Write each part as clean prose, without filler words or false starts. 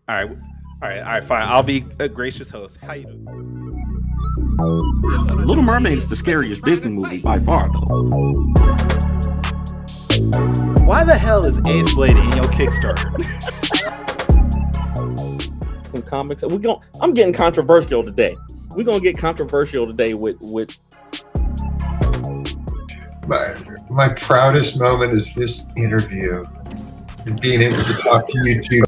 All right, all right, fine. I'll be a gracious host. How you doing? Little Mermaid is the scariest Disney movie by far, though. Why the hell is Ace Blade in your Kickstarter? Some comics. I'm getting controversial today. We're gonna get controversial today with my proudest moment is this interview and being able to talk to you two.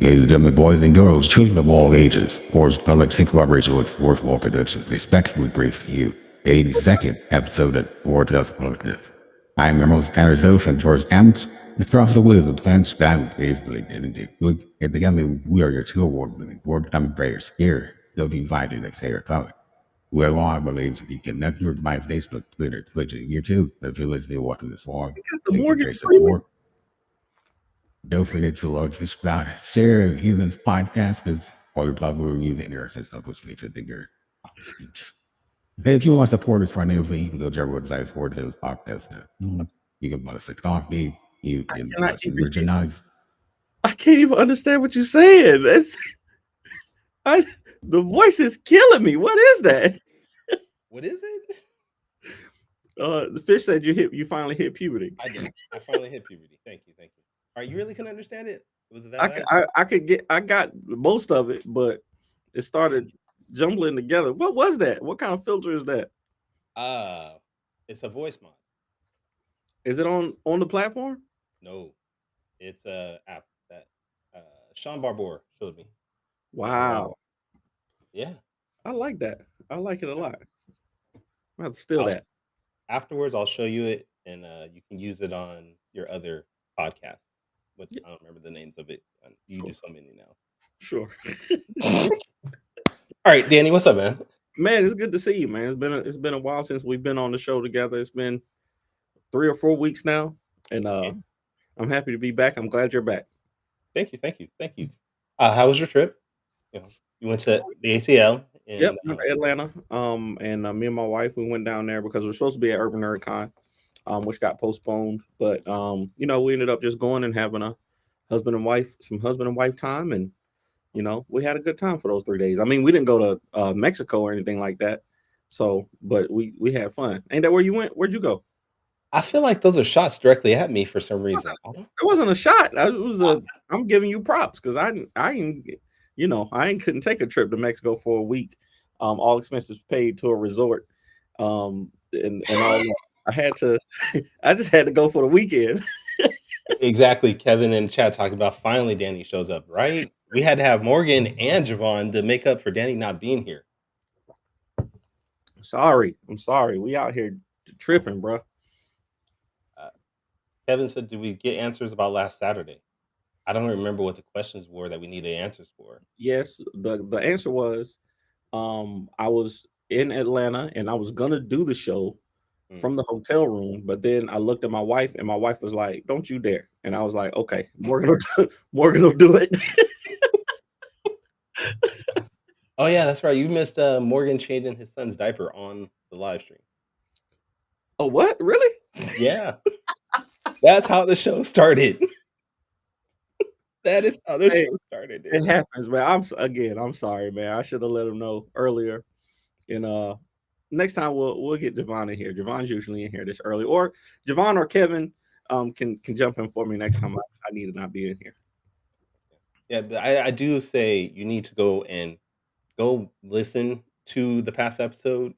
Ladies and gentlemen, boys and girls, children of all ages, Force Public in collaboration with Worthwhile Productions, respectfully brief you 82nd episode of Force Public. I am your most Arizona George Ant, across the wheels of plans that basically didn't look at the young we are your two award-winning four-time players here. They'll be invited next year color. Where I believe you can network by Facebook, Twitter, Twitch, and YouTube. If you're listening watching this forum, thank you for your support. Don't forget to like, subscribe, share, even this podcast is all your popular reviews and your assistant which makes it bigger. If you want to support us financially, you can go to our website for this podcast. You can buy us a coffee, you can buy us some merchandise. I can't even understand what you're saying. The voice is killing me. What is that? What is it? The fish said you finally hit puberty. I did. I finally hit puberty. Thank you. All right, you really couldn't understand it? Was it that bad? I got most of it, but it started jumbling together. What was that? What kind of filter is that? It's a voice mod. Is it on the platform? No, it's a app that Sean Barbour showed me. Wow. Yeah, I like that. I like it a lot. I have to steal that. Afterwards, I'll show you it, and you can use it on your other podcast. Which I don't remember the names of it. You do so many now. Sure. All right, Danny, what's up, man? Man, it's good to see you, man. It's been a while since we've been on the show together. It's been 3 or 4 weeks now, and I'm happy to be back. I'm glad you're back. Thank you. How was your trip? You went to the ATL. Yep, Atlanta. And me and my wife, we went down there because we were supposed to be at Urban Nerd Con, which got postponed. But we ended up just going and having some husband and wife time, and we had a good time for those 3 days. I mean, we didn't go to Mexico or anything like that. So, but we had fun. Ain't that where you went? Where'd you go? I feel like those are shots directly at me for some reason. It wasn't a shot. I'm giving you props because I couldn't take a trip to Mexico for a week. All expenses paid to a resort. And all that. I just had to go for the weekend. Exactly. Kevin and Chad talking about finally Danny shows up, right? We had to have Morgan and Javon to make up for Danny not being here. I'm sorry. We out here tripping, bro. Kevin said, did we get answers about last Saturday? I don't remember what the questions were that we needed answers for. Yes, the answer was I was in Atlanta and I was gonna do the show from the hotel room, but then I looked at my wife and my wife was like, "Don't you dare!" And I was like, "Okay, Morgan will do it." Oh yeah, that's right. You missed Morgan changing his son's diaper on the live stream. Oh, what? Really? Yeah. That's how the show started. That is how the show started. It happens, man. I'm sorry, man. I should have let him know earlier. And next time we'll get Javon in here. Javon's usually in here this early, or Javon or Kevin can jump in for me next time I need to not be in here. Yeah, but I do say you need to go listen to the past episode.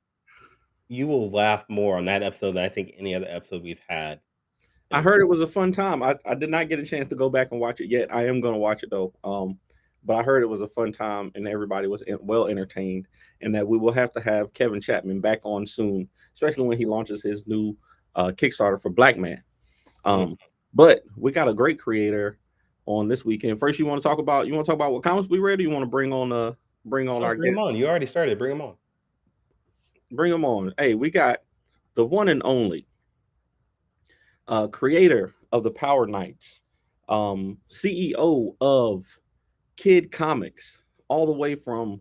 You will laugh more on that episode than I think any other episode we've had. I heard it was a fun time. I did not get a chance to go back and watch it yet. I am going to watch it though. But I heard it was a fun time and everybody was well entertained, and that we will have to have Kevin Chapman back on soon, especially when he launches his new Kickstarter for Black Man. But we got a great creator on this weekend. First, you want to talk about what comics we read, or you want to bring on our bring them on. You already started. Bring them on. Bring them on. Hey, we got the one and only creator of the Power Knights, CEO of Kid Comics, all the way from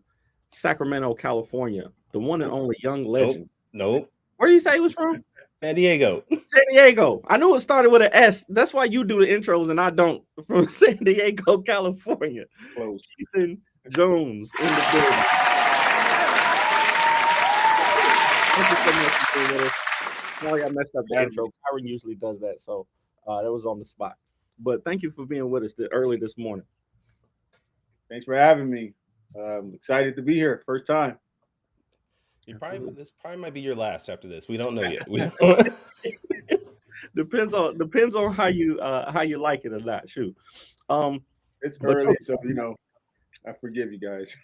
Sacramento, California, the one and only Young Nope. Legend. Nope. Where did you say he was from? San Diego. San Diego. I knew it started with an S. That's why you do the intros and I don't. From San Diego, California. Close. Keithan Jones in the building. Thank you so much for being with us. Sorry, I messed up the intro. Kyron usually does that, so that was on the spot. But thank you for being with us early this morning. Thanks for having me. Excited to be here. First time. This probably might be your last after this. We don't know yet. Depends on how you like it or not. Shoot. It's early, so I forgive you guys.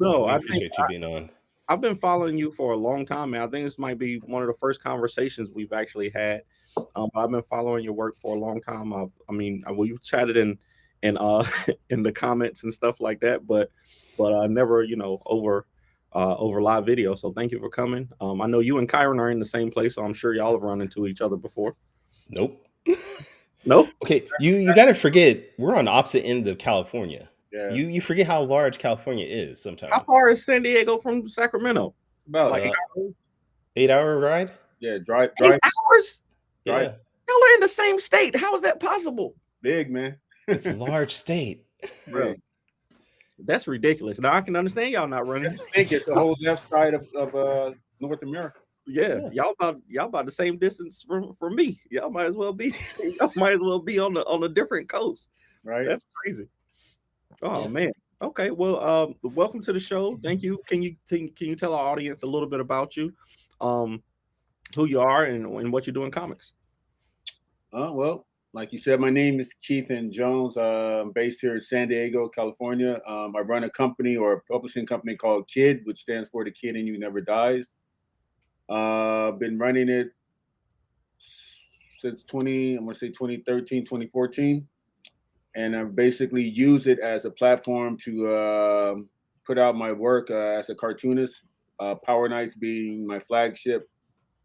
No, I appreciate you being on. I've been following you for a long time, man. I think this might be one of the first conversations we've actually had. I've been following your work for a long time. We've chatted in the comments and stuff like that, but never, over live video. So thank you for coming. I know you and Kyron are in the same place, so I'm sure y'all have run into each other before. Nope. Nope. Okay, you got to forget we're on the opposite end of California. Yeah. You forget how large California is sometimes. How far is San Diego from Sacramento? It's about like 8 hours. 8-hour ride. Yeah, drive. 8 hours? Yeah, Y'all are in the same state. How is that possible? Big, man. it's a large state. Bro, that's ridiculous. Now I can understand y'all not running. I think it's the whole left side of North America. Yeah, y'all about the same distance from me. Y'all might as well be on a different coast. Right. That's crazy. Oh man. Okay. Well, welcome to the show. Thank you. Can you tell our audience a little bit about you, who you are and what you do in comics? Well, like you said, my name is Keithan Jones. I'm based here in San Diego, California. I run a company or a publishing company called KID, which stands for The Kid in You Never Dies. Been running it since 2013, 2014. And I basically use it as a platform to put out my work as a cartoonist. Power Nights being my flagship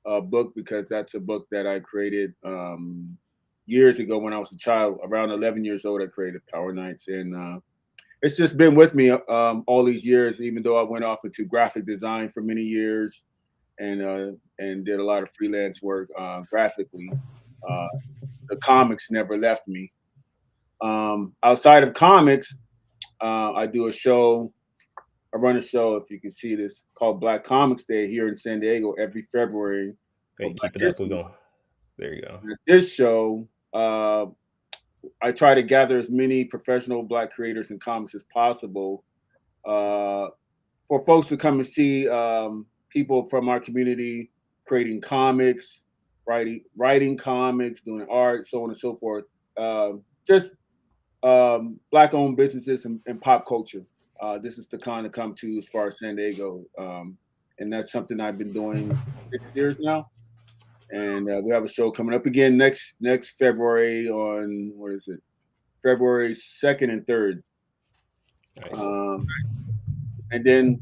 book, because that's a book that I created years ago when I was a child. Around 11 years old, I created Power Nights. And it's just been with me all these years, even though I went off into graphic design for many years and did a lot of freelance work graphically. The comics never left me. Outside of comics, I do a show. I run a show, if you can see this, called Black Comics Day here in San Diego every February. Hey, keep it up. We're going. There you go. At this show, I try to gather as many professional Black creators in comics as possible for folks to come and see people from our community creating comics, writing comics, doing art, so on and so forth. Just Black-owned businesses and pop culture. This is the con to come to as far as San Diego, and that's something I've been doing 6 years now. And we have a show coming up again next February on February 2nd and 3rd. Nice. And then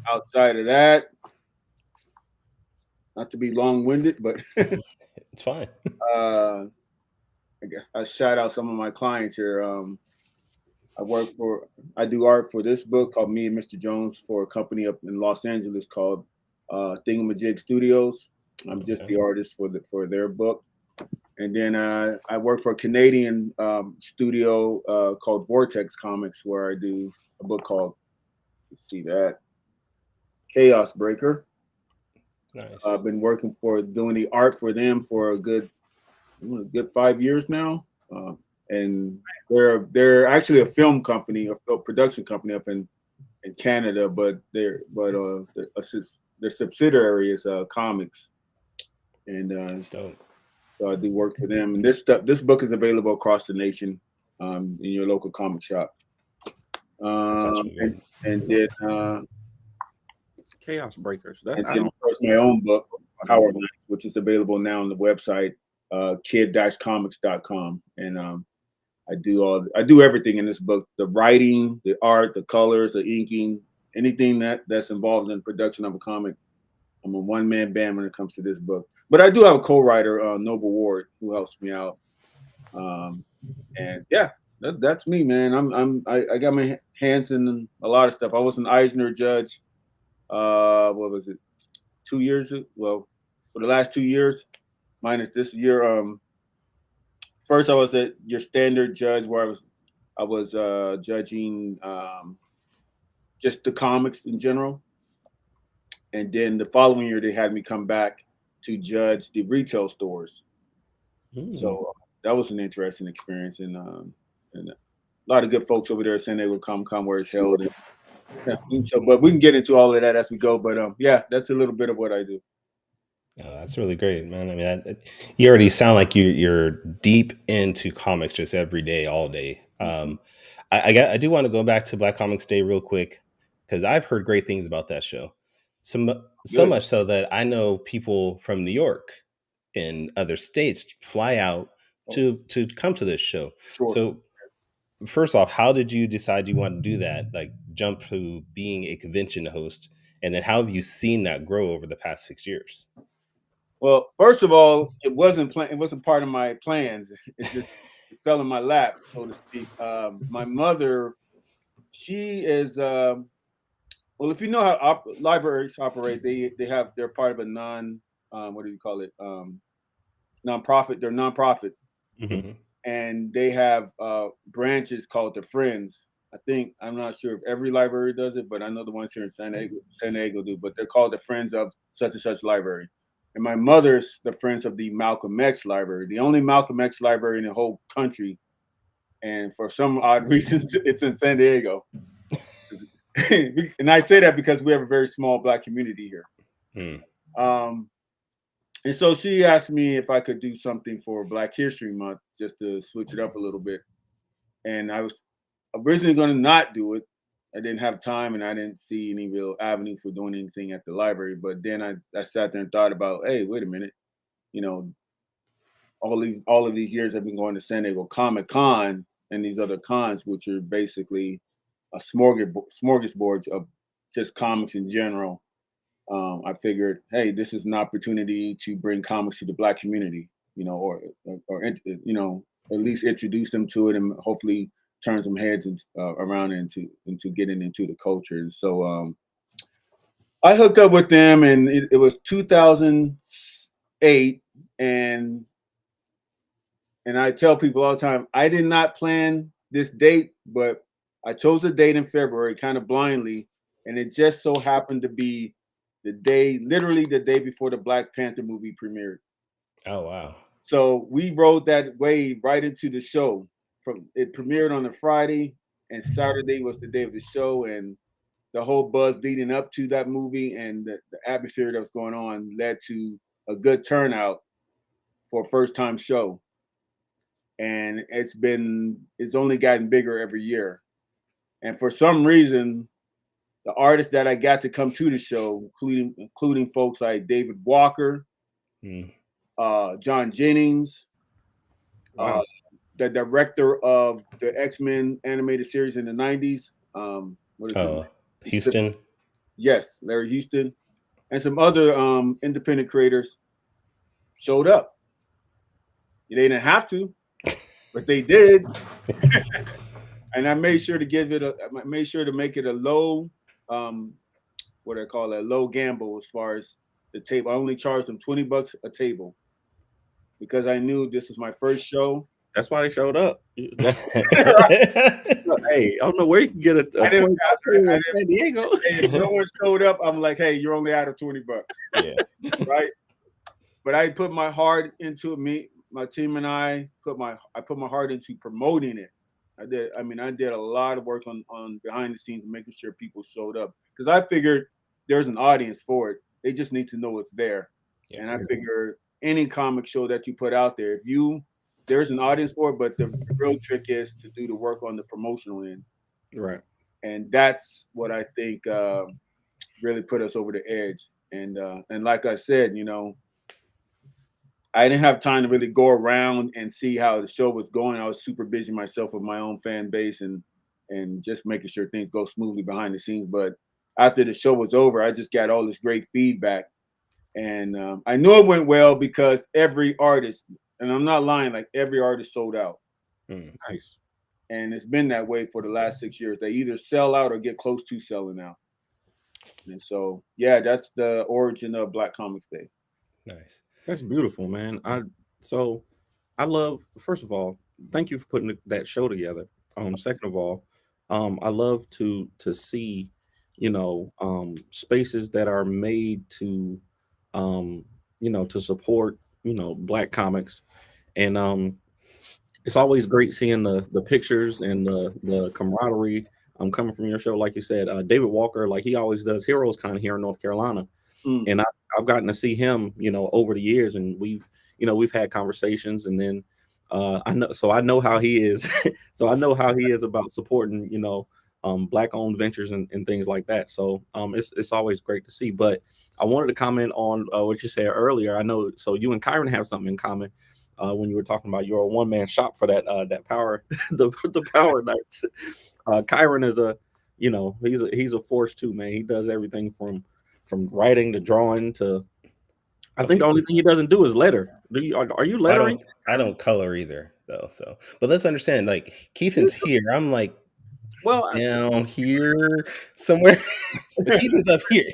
outside of that, not to be long-winded, but it's fine. I guess I shout out some of my clients here. I do art for this book called Me and Mr. Jones for a company up in Los Angeles called Thingamajig Studios. I'm just the artist for their book. And then I work for a Canadian studio called Vortex Comics, where I do a book called, let's see that, Chaos Breaker. Nice. I've been working doing the art for them for a good 5 years now. And they're actually a film company, a production company up in Canada, but their subsidiary is comics. And so I do work for them. And this book is available across the nation in your local comic shop. And then Chaos Breakers. And then of course my own book, Power Nights, which is available now on the website kid-comics.com. And I do everything in this book: the writing, the art, the colors, the inking, anything that's involved in the production of a comic. I'm a one-man band when it comes to this book. But I do have a co-writer, Noble Ward, who helps me out. And yeah, That's me, man. I got my hands in a lot of stuff. I was an Eisner judge. What was it? 2 years? Well, for the last 2 years, minus this year. First I was at your standard judge where I was judging just the comics in general, and then the following year they had me come back to judge the retail stores. So that was an interesting experience, and a lot of good folks over there saying they would come where it's held. And, yeah, so, but we can get into all of that as we go. But yeah, that's a little bit of what I do. Oh, that's really great, man. I mean, you already sound like you're deep into comics just every day, all day. I do want to go back to Black Comics Day real quick because I've heard great things about that show. So Good. much so that I know people from New York and other states fly out to come to this show. Sure. So first off, how did you decide you want to do that? Like jump to being a convention host, and then how have you seen that grow over the past 6 years? Well, first of all, it wasn't It wasn't part of my plans. It fell in my lap, so to speak. My mother, she is well. If you know how libraries operate, they're part of a what do you call it? Nonprofit. They're nonprofit, Mhm. and they have branches called the Friends. I'm not sure if every library does it, but I know the ones here in San Diego do. But they're called the Friends of such and such library. And my mother's the Friends of the Malcolm X Library, the only Malcolm X library in the whole country. And for some odd reasons, it's in San Diego. And I say that because we have a very small Black community here. Mm. And so she asked me if I could do something for Black History Month just to switch it up a little bit. And I was originally going to not do it. I didn't have time and I didn't see any real avenue for doing anything at the library. But then I sat there and thought about, hey, wait a minute, you know, all of these years I've been going to San Diego Comic Con and these other cons, which are basically a smorgasbord of just comics in general. I figured, hey, this is an opportunity to bring comics to the Black community, or at least introduce them to it and hopefully turn some heads around into getting into the culture. And so I hooked up with them, and it was 2008, and I tell people all the time, I did not plan this date, but I chose a date in February kind of blindly. And it just so happened to be literally the day before the Black Panther movie premiered. Oh, wow. So we rode that wave right into the show. It premiered on a Friday, and Saturday was the day of the show. And the whole buzz leading up to that movie and the atmosphere that was going on led to a good turnout for a first time show. And it's only gotten bigger every year. And for some reason, the artists that I got to come to the show, including folks like David Walker, John Jennings, Wow. the director of the X-Men animated series in the 90s. What is it? Houston. Yes, Larry Houston, and some other independent creators showed up. They didn't have to, but they did. And I made sure to make it a low, what I call a low gamble as far as the table. I only charged them $20 a table because I knew this was my first show. That's why they showed up. Hey, I don't know where you can get a table in San Diego. If no one showed up, I'm like, hey, you're only out of $20. Yeah. Right. But I put my heart into it. My team and I put my heart into promoting it. I did a lot of work on behind the scenes and making sure people showed up because I figured there's an audience for it. They just need to know it's there. Yeah. And I figure any comic show that you put out there, there's an audience for it, but the real trick is to do the work on the promotional end. Right. And that's what I think really put us over the edge. And like I said, I didn't have time to really go around and see how the show was going. I was super busy myself with my own fan base and just making sure things go smoothly behind the scenes. But after the show was over, I just got all this great feedback. And I knew it went well because every artist, and I'm not lying, like every artist sold out. Nice. and it's been that way for the last 6 years. They either sell out or get close to selling out. And so, yeah, that's the origin of Black Comics Day. Nice. That's beautiful, man. I love, first of all, thank you for putting that show together. Second of all, I love to see, spaces that are made to, to support, Black comics, and it's always great seeing the pictures and the camaraderie. Coming from your show, like you said, David Walker, like he always does Heroes Con here in North Carolina, and I've gotten to see him, over the years, and we've had conversations, and then I know how he is, so I know how he is about supporting, Black owned ventures and things like that. So it's always great to see. But I wanted to comment on what you said earlier. I know, so you and Kyron have something in common. When you were talking about you're a one-man shop for that power, the Power Knights. Kyron is he's a force too, man. He does everything from writing to drawing to. I think the only thing he doesn't do is letter. Are you lettering? I don't color either though. So, but let's understand, like Keithan's here. I'm like, well, down here somewhere. But Keithan's up here.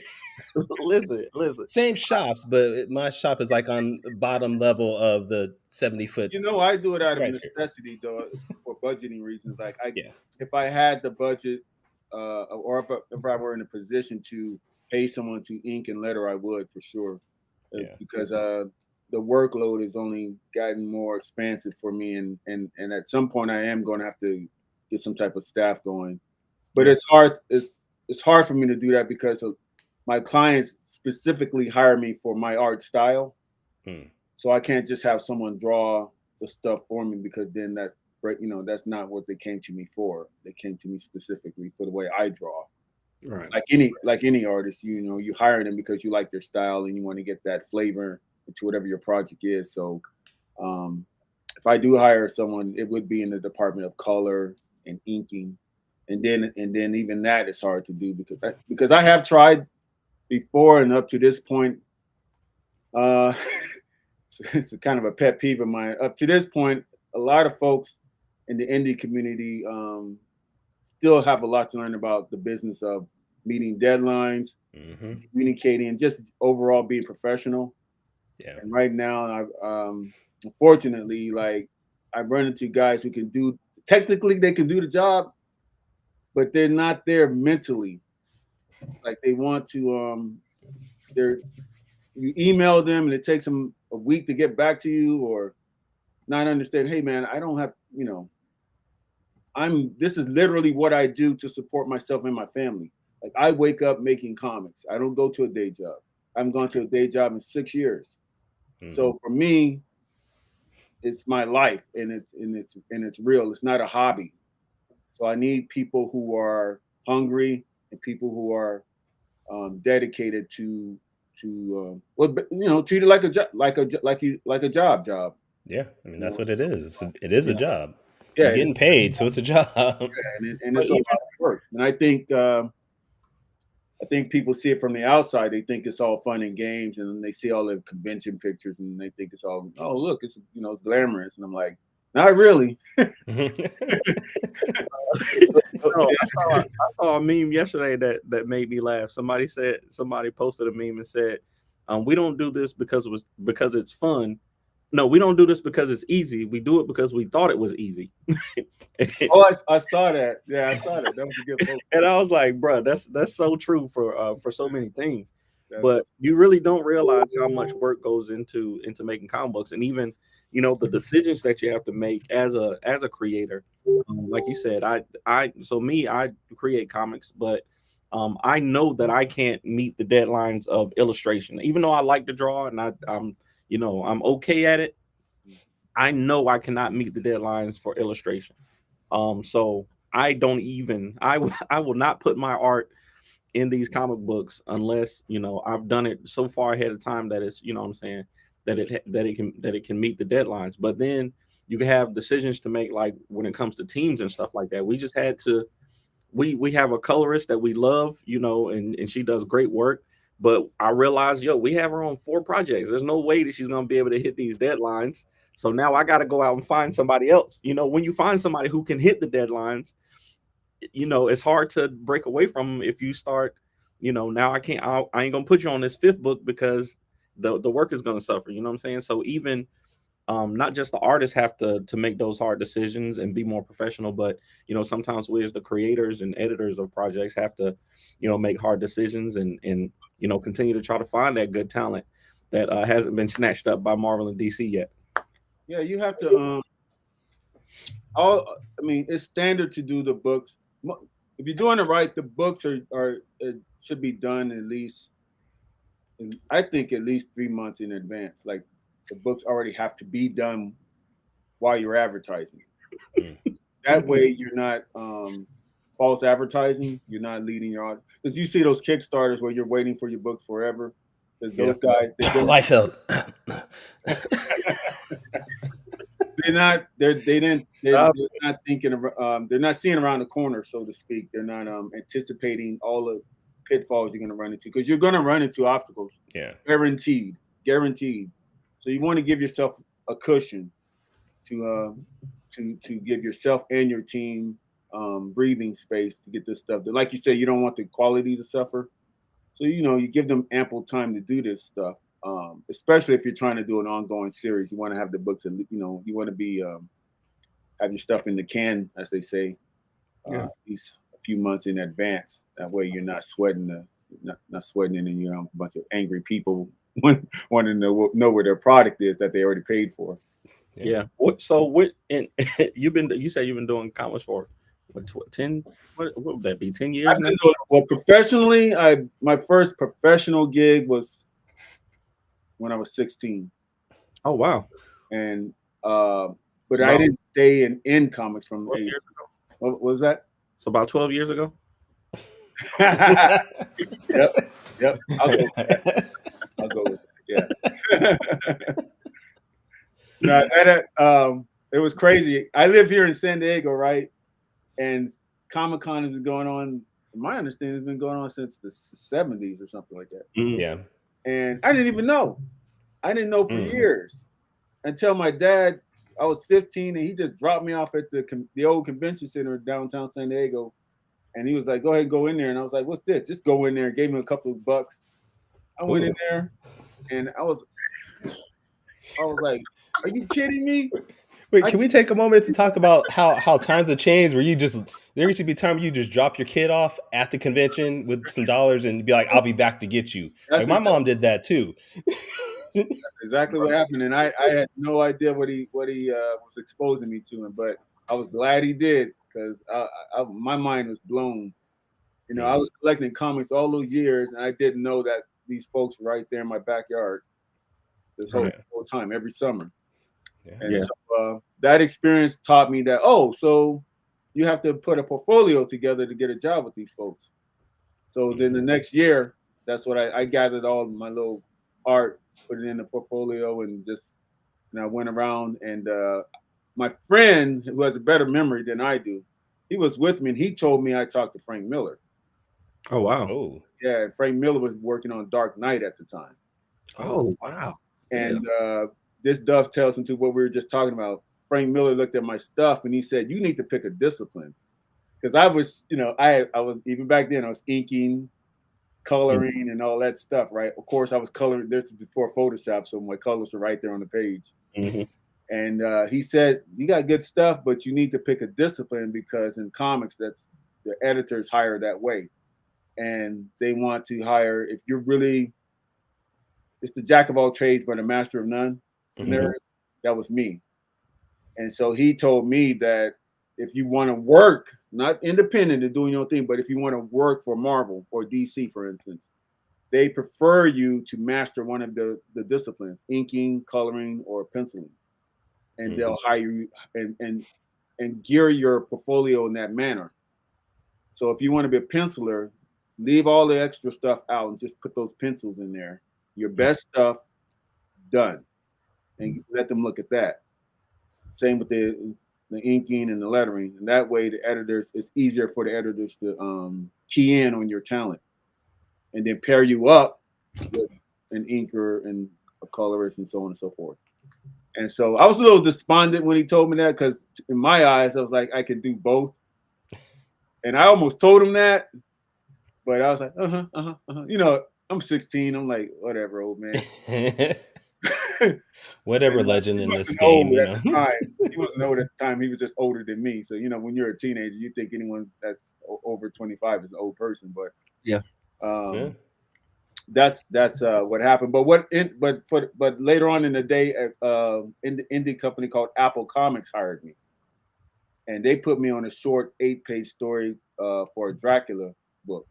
Listen. Same shops, but my shop is like on the bottom level of the 70-foot. I do it out of necessity, though, for budgeting reasons. Like, Yeah. if I had the budget, or if I were in a position to pay someone to ink and letter, I would for sure. Yeah. Because the workload has only gotten more expansive for me, and at some point I am going to have to get some type of staff going. But it's hard. It's hard for me to do that because my clients specifically hire me for my art style. So I can't just have someone draw the stuff for me, because then that's not what they came to me for. They came to me specifically for the way I draw. Right. Like any artist, you hire them because you like their style and you want to get that flavor into whatever your project is. So if I do hire someone, it would be in the department of color and inking. And then even that is hard to do because I have tried before, and up to this point, it's a kind of a pet peeve of mine. Up to this point, a lot of folks in the indie community still have a lot to learn about the business of meeting deadlines, communicating, and just overall being professional. Yeah. And right now, unfortunately, like, I've run into guys who technically they can do the job, but they're not there mentally. Like, they want to, you email them and it takes them a week to get back to you, or not understand, hey man, I don't have, this is literally what I do to support myself and my family. Like, I wake up making comics. I don't go to a day job. I haven't gone to a day job in 6 years. So for me, it's my life, and it's real. It's not a hobby. So I need people who are hungry and people who are dedicated to treat it like a job, like a job. Yeah, I mean that's what it is. It is a job. Yeah, You're getting paid, so it's a job. And it's a lot of work. And I think people see it from the outside. They think it's all fun and games, and then they see all the convention pictures, and they think it's all, oh look, it's it's glamorous. And I'm like, not really. I saw a meme yesterday that made me laugh. Somebody posted a meme and said, we don't do this because it's fun. No, we don't do this because it's easy. We do it because we thought it was easy. I saw that. Yeah, I saw that. That was a good post. And I was like, bro, that's so true for so many things. But you really don't realize how much work goes into making comic books, and even the decisions that you have to make as a creator. Like you said, I create comics, but I know that I can't meet the deadlines of illustration, even though I like to draw and I'm okay at it. I know I cannot meet the deadlines for illustration. So I don't even, I will not put my art in these comic books unless, I've done it so far ahead of time that it's, what I'm saying, that it can meet the deadlines. But then you can have decisions to make, like when it comes to teams and stuff like that. We just had to, we have a colorist that we love, and she does great work. But I realized, we have her on 4 projects. There's no way that she's going to be able to hit these deadlines. So now I got to go out and find somebody else. You know, when you find somebody who can hit the deadlines, you know, it's hard to break away from them if you start, you know, now I can't, I ain't gonna put you on this fifth book because the work is gonna suffer. You know what I'm saying? So even not just the artists have to make those hard decisions and be more professional, but you know, sometimes we as the creators and editors of projects have to, you know, make hard decisions and you know, continue to try to find that good talent that hasn't been snatched up by Marvel and DC yet. Yeah, you have to. I mean, it's standard to do the books. If you're doing it right, the books are should be done at least. I think at least 3 months in advance. Like the books already have to be done while you're advertising. Mm. That way, you're not false advertising. You're not leading your audience because you see those Kickstarters where you're waiting for your books forever. Because those guys, Liefeld. they're not thinking of they're not seeing around the corner, so to speak. They're not anticipating all the pitfalls you're going to run into because you're going to run into obstacles. Yeah, guaranteed. So you want to give yourself a cushion to give yourself and your team breathing space to get this stuff. Like you said, you don't want the quality to suffer. So you know you give them ample time to do this stuff. Especially if you're trying to do an ongoing series, you want to have the books, and you know you want to be have your stuff in the can, as they say, at least a few months in advance. That way, you're not sweating not sweating, and you know a bunch of angry people wanting to know where their product is that they already paid for. Yeah. And you said you've been doing comics for what 10? What would that be? 10 years now? Well, professionally, my first professional gig was when I was 16. Oh wow. And but I didn't stay in comics from age. What was that? So about 12 years ago. Yep. I'll go with that. Yeah. No, it was crazy. I live here in San Diego, right? And Comic-Con has been going on. My understanding has been going on since the 70s or something like that. Yeah. And I didn't even know. I didn't know for years until my dad. I was 15 and he just dropped me off at the old convention center downtown San Diego, and he was like, "Go ahead, go in there." And I was like, "What's this?" Just go in there. And gave me a couple of bucks. I went in there, and I was like, "Are you kidding me?" Wait, can we take a moment to talk about how times have changed? Where there used to be time you just drop your kid off at the convention with some dollars and be like, "I'll be back to get you." Like my mom did that too. That's exactly what happened, and I had no idea what he was exposing me to, but I was glad he did because my mind was blown. You know, I was collecting comics all those years, and I didn't know that these folks were right there in my backyard this whole time, every summer. And so that experience taught me that, so you have to put a portfolio together to get a job with these folks. So then the next year, that's what I gathered all my little art, put it in the portfolio, and I went around. And my friend, who has a better memory than I do, he was with me, and he told me I talked to Frank Miller. Oh wow! Oh yeah, Frank Miller was working on Dark Knight at the time. Oh wow! And this dovetails into what we were just talking about. Frank Miller looked at my stuff and he said, "You need to pick a discipline," because I was, I was even back then I was inking, coloring, and all that stuff. Right? Of course, I was coloring. This before Photoshop, so my colors are right there on the page. And he said, "You got good stuff, but you need to pick a discipline because in comics, that's the editors hire that way, and they want to hire if you're really." It's the jack of all trades, but a master of none scenario. That was me. And so he told me that if you want to work, not independent and doing your own thing, but if you want to work for Marvel or DC, for instance, they prefer you to master one of the disciplines, inking, coloring, or penciling. And they'll hire you and gear your portfolio in that manner. So if you want to be a penciler, leave all the extra stuff out and just put those pencils in there. Your best stuff done, and let them look at that. Same with the inking and the lettering, and that way the editors, it's easier for the editors to key in on your talent, and then pair you up with an inker and a colorist and so on and so forth. And so I was a little despondent when he told me that, because in my eyes, I was like, I could do both. And I almost told him that, but I was like, you know, I'm 16. I'm like, whatever, old man. Whatever, And legend he in this wasn't game, old you at know. the time. He wasn't old at the time. He was just older than me. So, you know, when you're a teenager, you think anyone that's over 25 is an old person. But Yeah. Yeah. That's what happened. But but later on in the day, in the indie company called Apple Comics hired me, and they put me on a short 8-page story for a Dracula book.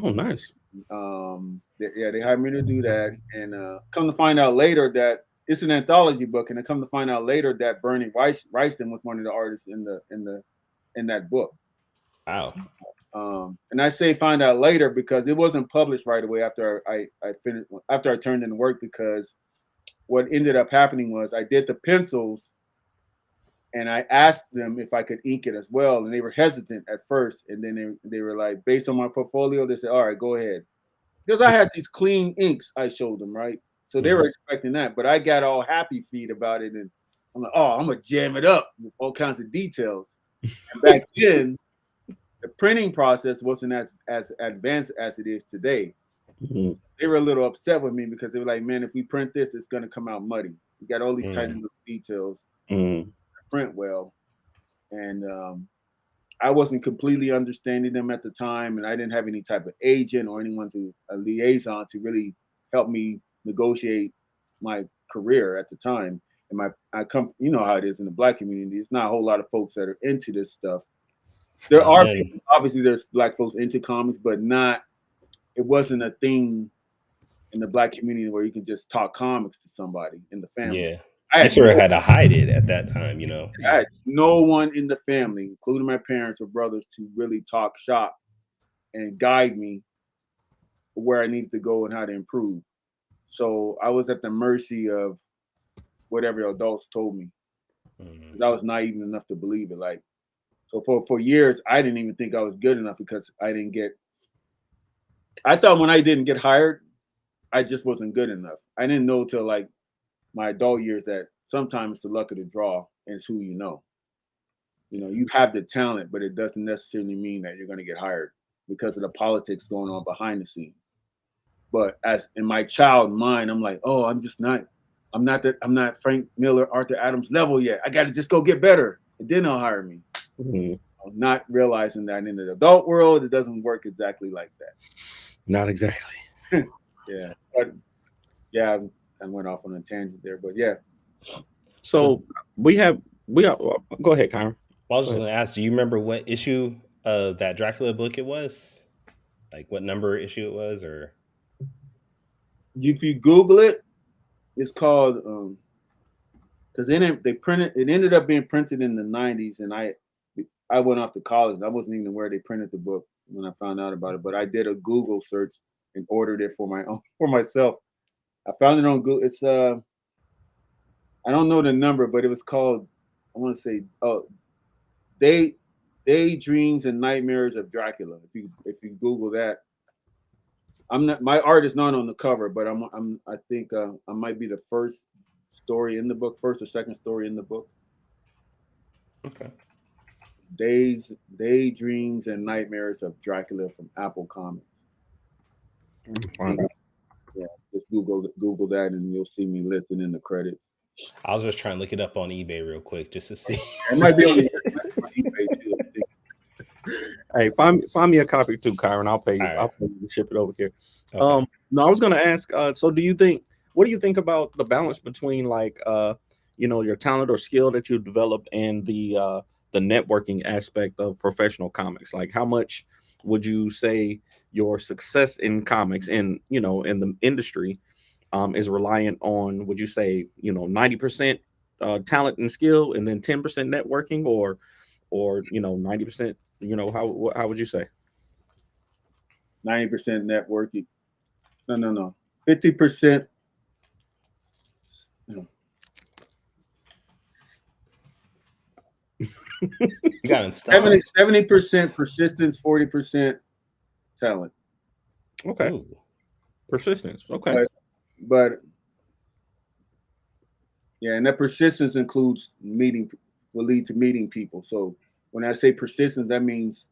Oh, nice. They hired me to do that, and come to find out later that it's an anthology book, and I come to find out later that Bernie Wrightson was one of the artists in that book. Wow. And I say find out later because it wasn't published right away after I finished, after I turned in work, because what ended up happening was I did the pencils and I asked them if I could ink it as well, and they were hesitant at first, and then they were like, based on my portfolio, they said, all right, go ahead, because I had these clean inks I showed them, right? So they were expecting that, but I got all happy feet about it, and I'm like, oh, I'm gonna jam it up with all kinds of details. And back then, the printing process wasn't as advanced as it is today. Mhm. They were a little upset with me because they were like, man, if we print this, it's gonna come out muddy. We got all these tiny little details, Mhm. print well, and I wasn't completely understanding them at the time, and I didn't have any type of agent or anyone to a liaison to really help me negotiate my career at the time. And you know how it is in the Black community. It's not a whole lot of folks that are into this stuff. There And are then, people, obviously, there's Black folks into comics, but not. It wasn't a thing in the Black community where you can just talk comics to somebody in the family. yeah, I you had sort of no had to hide it at that time, you know. I had no one in the family, including my parents or brothers, to really talk shop and guide me where I needed to go and how to improve. So I was at the mercy of whatever adults told me, Mhm. because I was naive enough to believe it. Like, so for years, I didn't even think I was good enough because I thought when I didn't get hired, I just wasn't good enough. I didn't know till like my adult years that sometimes it's the luck of the draw and it's who you know. You know, you have the talent, but it doesn't necessarily mean that you're going to get hired because of the politics going on behind the scene. But as in my child mind, I'm like, oh, I'm not Frank Miller, Arthur Adams level yet. I got to just go get better, and then they'll hire me. Mhm. I'm not realizing that in the adult world, it doesn't work exactly like that. Not exactly. Yeah, but yeah, I went off on a tangent there, but yeah. So we have go ahead, Kyron. Well, I was Go just ahead. gonna ask, do you remember what issue of that Dracula book it was? Like what number issue it was, or If you Google it, it's called because then they printed. It ended up being printed in the '90s, and I went off to college. And I wasn't even aware they printed the book when I found out about it. But I did a Google search and ordered it for my own for myself. I found it on Google. It's I don't know the number, but it was called, I want to say, Daydreams and Nightmares of Dracula. If you Google that, I'm not, my art is not on the cover, but I think I might be the first story in the book, first or second story in the book. okay? Daydreams and Nightmares of Dracula from Apple Comics. Yeah, just Google that, and you'll see me listed in the credits. I was just trying to look it up on eBay real quick just to see. It might be on eBay too. I think. Hey, find me a copy too, Kyron. I'll pay you. All right. I'll pay you to ship it over here. Okay. No, I was gonna ask. So, what do you think about the balance between like, your talent or skill that you developed and the networking aspect of professional comics? Like, how much would you say your success in comics and in the industry is reliant on? Would you say 90% talent and skill, and then 10% networking, or 90%? How would you say? 90% networking. No. 50%. You got him stuck. 70% persistence, 40% talent. Okay. Ooh. Persistence. Okay. But Yeah, and that persistence includes will lead to meeting people. So when I say persistence, that means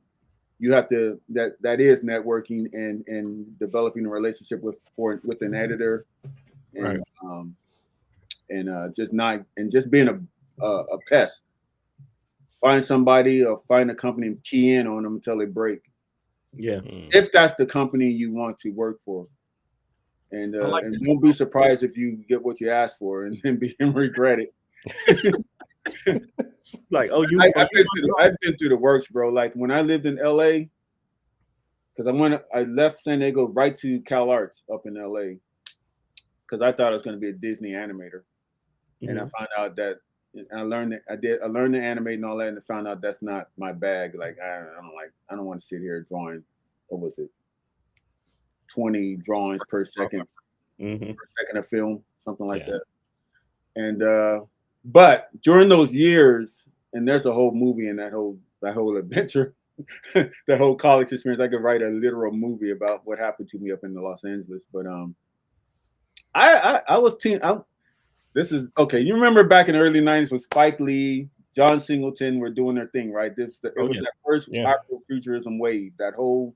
you have to that is networking and developing a relationship with an editor Right. and just not and just being a pest. Find somebody or find a company and key in on them until they break. Yeah. If that's the company you want to work for. And I like and that. don't be surprised if you get what you asked for and then regret it. Like, oh, I've been through the works, bro. Like when I lived in LA, because I left San Diego right to Cal Arts up in LA because I thought I was going to be a Disney animator, and I found out that I learned that I learned to animate and all that, and I found out that's not my bag. Like I don't want to sit here drawing. What was it? 20 drawings per second of film, something like that. And but during those years, and there's a whole movie in that whole adventure, that whole college experience. I could write a literal movie about what happened to me up in Los Angeles. But I was teen. This is okay. You remember back in the early '90s when Spike Lee, John Singleton were doing their thing, right? It was that first Afrofuturism wave, that whole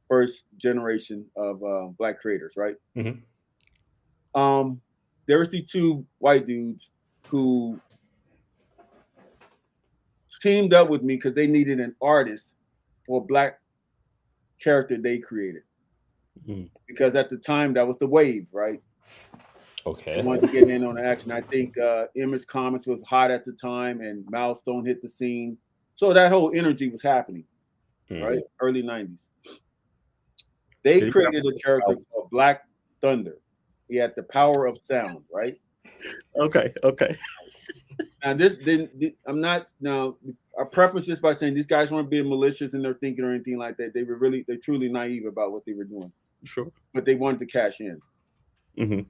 first generation of Black creators, right? There was these two white dudes who teamed up with me because they needed an artist for a Black character they created. Because at the time that was the wave, right? Okay. They wanted to get in on the action. I think Image Comics was hot at the time, and Milestone hit the scene, so that whole energy was happening, right? Early '90s. They created a character called Black Thunder. He had the power of sound, right? Okay. Now I'm not now. I preface this by saying these guys weren't being malicious in their thinking or anything like that. They're truly naive about what they were doing. Sure. But they wanted to cash in. Yeah.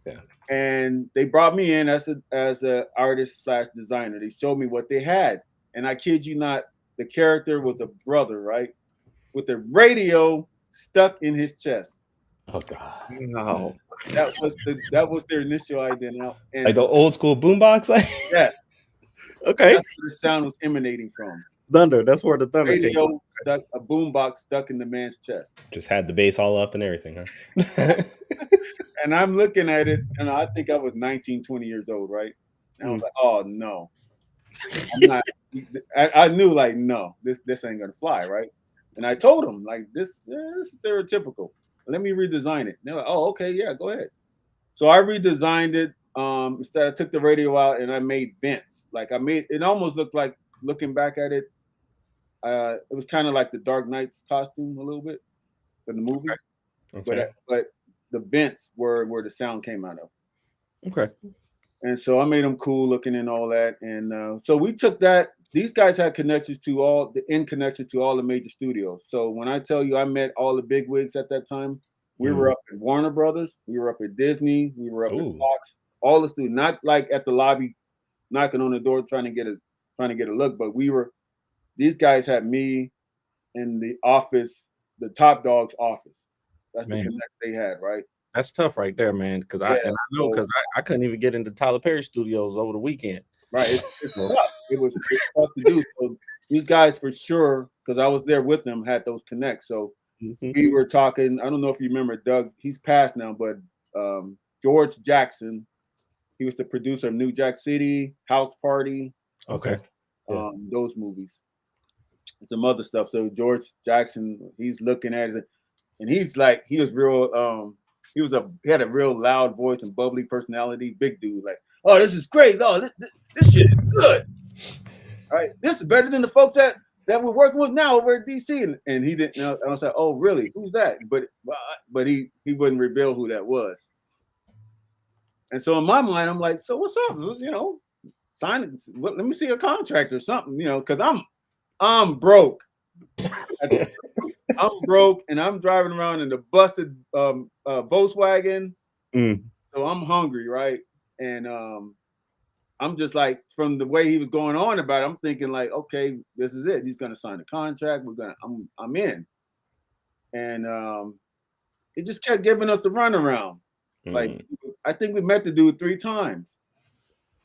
And they brought me in as a artist / designer. They showed me what they had, and I kid you not, the character was a brother, right, with a radio stuck in his chest. Oh God. No. That was their initial idea. And Like the old school boombox. Like yes, Okay. that's where the sound was emanating from. Thunder. That's where the thunder came. Radio stuck, a boombox stuck in the man's chest. just had the bass all up and everything, huh? And I'm looking at it, and I think I was 19, 20 years old, right? And I was like, oh no, I'm not. I knew like, no, this ain't gonna fly, right? And I told them like, this is stereotypical. Let me redesign it. And they're like, oh, okay, yeah, go ahead. So I redesigned it. Instead, I took the radio out and I made vents. Like it almost looked like, looking back at it, it was kind of like the Dark Knight's costume a little bit in the movie. Okay. But the vents were where the sound came out of. Okay. And so I made them cool looking and all that. And so we took that. These guys had connections to all the major studios. So when I tell you I met all the big wigs at that time, we were up at Warner Brothers, we were up at Disney, we were up at Fox, all the studios, not like at the lobby knocking on the door trying to get a look, but these guys had me in the office, the top dog's office. That's the connect they had, right? That's tough right there, man. Because I know because I couldn't even get into Tyler Perry Studios over the weekend. Right, it's tough. It's tough to do. So these guys, for sure, because I was there with them, had those connects. So we were talking. I don't know if you remember Doug. He's passed now, but George Jackson, he was the producer of New Jack City, House Party. Okay. Those movies and some other stuff. So George Jackson, he's looking at it, and he's like, he was real. He had a real loud voice and bubbly personality, big dude. Like, oh, this is great. Oh, this shit is good. All right, this is better than the folks that we're working with now over at DC. And he didn't know. I was like, oh, really? Who's that? But he wouldn't reveal who that was. And so in my mind, I'm like, so what's up? You know, sign it. Let me see a contract or something. You know, because I'm broke. I'm broke, and I'm driving around in the busted Volkswagen. So I'm hungry, right? And I'm just like, from the way he was going on about it, I'm thinking like, okay, this is it. He's gonna sign the contract. I'm in. And it just kept giving us the runaround. Like, I think we met the dude 3 times.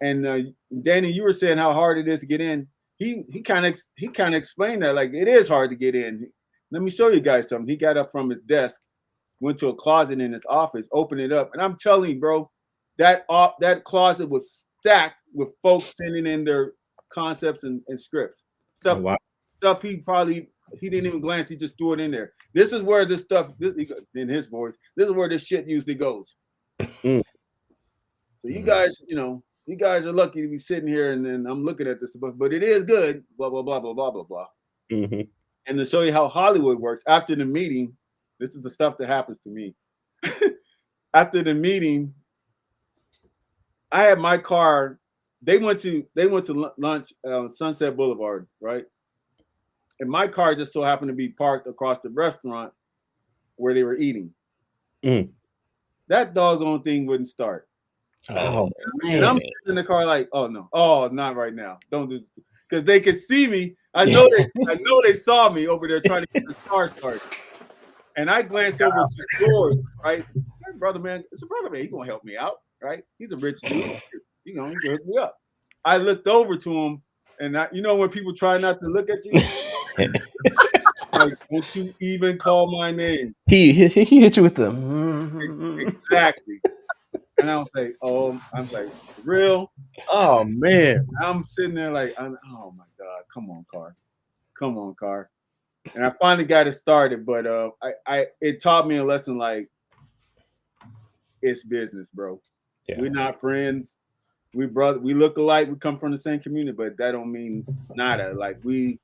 And Danny, you were saying how hard it is to get in. He kind of explained that, like, it is hard to get in. Let me show you guys something. He got up from his desk, went to a closet in his office, opened it up, and I'm telling you, bro, that closet was stacked with folks sending in their concepts and scripts. Stuff, Oh, wow. stuff he didn't even glance. He just threw it in there. This is where this stuff, in his voice, this is where this shit usually goes. Mm. So you guys, you guys are lucky to be sitting here, and I'm looking at this, but it is good. Blah blah blah blah blah blah blah. Mm-hmm. And to show you how Hollywood works, after the meeting, this is the stuff that happens to me. After the meeting, I had my car. They went to lunch on Sunset Boulevard, right? And my car just so happened to be parked across the restaurant where they were eating. Mm. That doggone thing wouldn't start. Oh, And I'm man. sitting in the car like, oh no, oh, not right now. Don't do this. Because they could see me. I know they saw me over there trying to get this car started. And I glanced over to George, right? Hey, brother man, it's a brother man. He's gonna help me out, right? He's a rich dude. He's gonna hook me up. I looked over to him, and when people try not to look at you, like, don't you even call my name. He hit you with the Exactly. And I was like, real? Oh, man. I'm sitting there like, oh my God, come on, car. And I finally got it started, but it taught me a lesson, like, it's business, bro. Yeah. We're not friends. We look alike. We come from the same community, but that don't mean nada. Like, you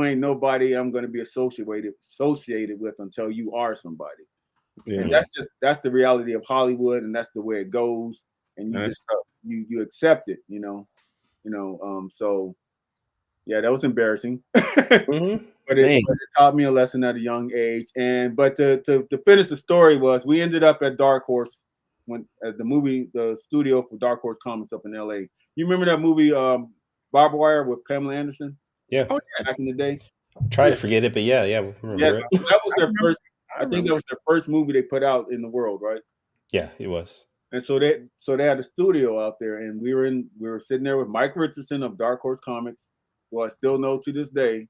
ain't nobody I'm going to be associated with until you are somebody. Yeah. And that's the reality of Hollywood, and that's the way it goes. And you just you accept it, So yeah, that was embarrassing. Mm-hmm. But it taught me a lesson at a young age. But to finish the story was, we ended up at Dark Horse when the studio for Dark Horse Comics up in LA. You remember that movie Barbed Wire with Pamela Anderson? Yeah. Oh, yeah. Back in the day. Try to forget it, but yeah, remember it. That was their first. I think that was their first movie they put out in the world, right? Yeah, it was. And so they had a studio out there, and we were sitting there with Mike Richardson of Dark Horse Comics, who I still know to this day.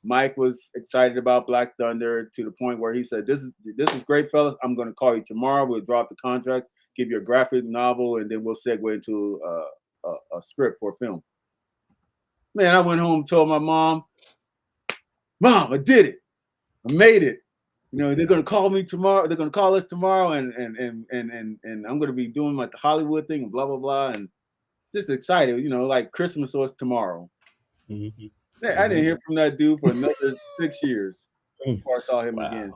Mike was excited about Black Thunder to the point where he said, "This is great, fellas. I'm going to call you tomorrow. We'll drop the contract, give you a graphic novel, and then we'll segue into a script for a film." Man, I went home and told my mom, "Mom, I did it. I made it. They're going to call me tomorrow. They're going to call us tomorrow, and I'm going to be doing like the Hollywood thing and blah blah blah." And just excited, like Christmas was tomorrow. Mm-hmm. I didn't hear from that dude for another 6 years before I saw him again.